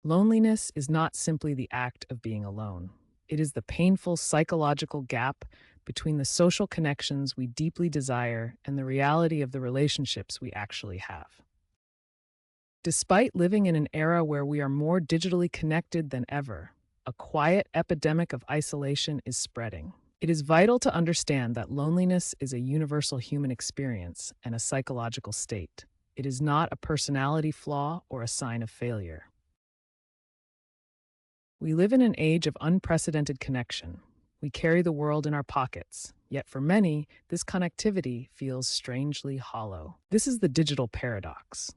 Loneliness is not simply the act of being alone. It is the painful psychological gap between the social connections we deeply desire and the reality of the relationships we actually have. Despite living in an era where we are more digitally connected than ever, a quiet epidemic of isolation is spreading. It is vital to understand that loneliness is a universal human experience and a psychological state. It is not a personality flaw or a sign of failure. We live in an age of unprecedented connection. We carry the world in our pockets, yet for many, this connectivity feels strangely hollow. This is the digital paradox.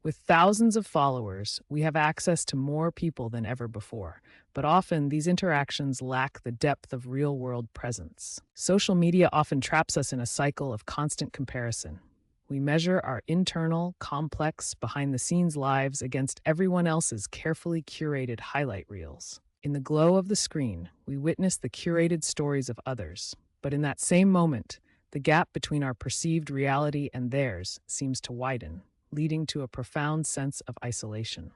With thousands of followers, we have access to more people than ever before, but often these interactions lack the depth of real-world presence. Social media often traps us in a cycle of constant comparison. We measure our internal, complex, behind-the-scenes lives against everyone else's carefully curated highlight reels. In the glow of the screen, we witness the curated stories of others, but in that same moment, the gap between our perceived reality and theirs seems to widen, leading to a profound sense of isolation.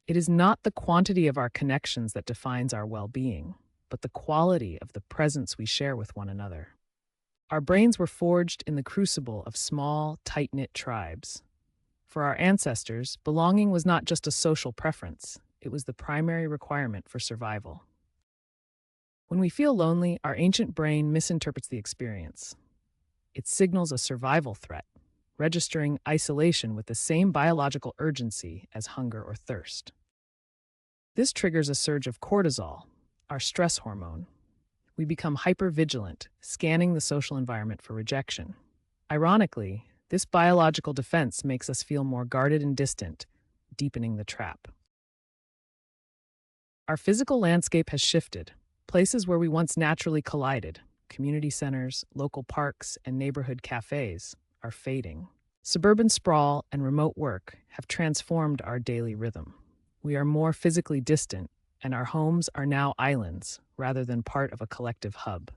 It is not the quantity of our connections that defines our well-being, but the quality of the presence we share with one another. Our brains were forged in the crucible of small, tight-knit tribes. For our ancestors, belonging was not just a social preference, it was the primary requirement for survival. When we feel lonely, our ancient brain misinterprets the experience. It signals a survival threat, registering isolation with the same biological urgency as hunger or thirst. This triggers a surge of cortisol, our stress hormone. We become hypervigilant, scanning the social environment for rejection. Ironically, this biological defense makes us feel more guarded and distant, deepening the trap. Our physical landscape has shifted. Places where we once naturally collided, community centers, local parks, and neighborhood cafes, are fading. Suburban sprawl and remote work have transformed our daily rhythm. We are more physically distant, and our homes are now islands rather than part of a collective hub.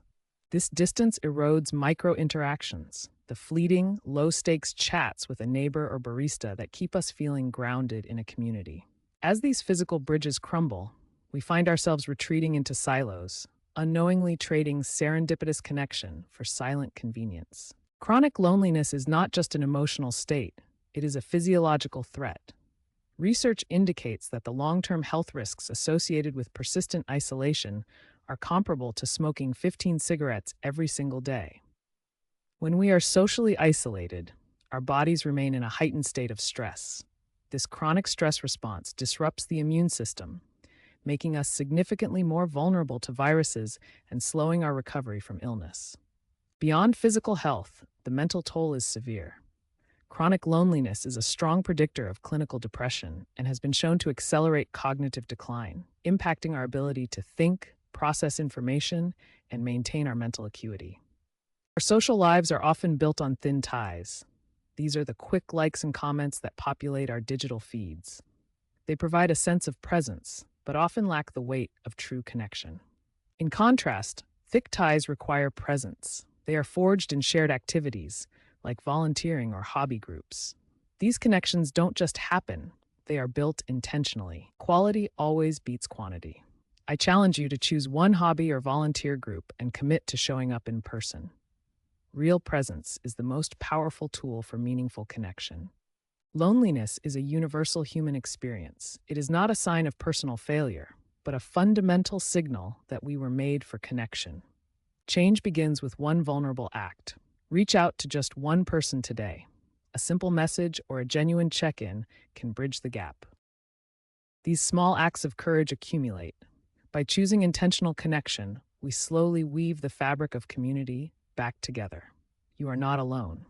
This distance erodes micro-interactions, the fleeting, low-stakes chats with a neighbor or barista that keep us feeling grounded in a community. As these physical bridges crumble, we find ourselves retreating into silos, unknowingly trading serendipitous connection for silent convenience. Chronic loneliness is not just an emotional state, it is a physiological threat. Research indicates that the long-term health risks associated with persistent isolation are comparable to smoking 15 cigarettes every single day. When we are socially isolated, our bodies remain in a heightened state of stress. This chronic stress response disrupts the immune system, making us significantly more vulnerable to viruses and slowing our recovery from illness. Beyond physical health, the mental toll is severe. Chronic loneliness is a strong predictor of clinical depression and has been shown to accelerate cognitive decline, impacting our ability to think, process information, and maintain our mental acuity. Our social lives are often built on thin ties. These are the quick likes and comments that populate our digital feeds. They provide a sense of presence, but often lack the weight of true connection. In contrast, thick ties require presence. They are forged in shared activities, like volunteering or hobby groups. These connections don't just happen, they are built intentionally. Quality always beats quantity. I challenge you to choose one hobby or volunteer group and commit to showing up in person. Real presence is the most powerful tool for meaningful connection. Loneliness is a universal human experience. It is not a sign of personal failure, but a fundamental signal that we were made for connection. Change begins with one vulnerable act. Reach out to just one person today. A simple message or a genuine check-in can bridge the gap. These small acts of courage accumulate. By choosing intentional connection, we slowly weave the fabric of community back together. You are not alone.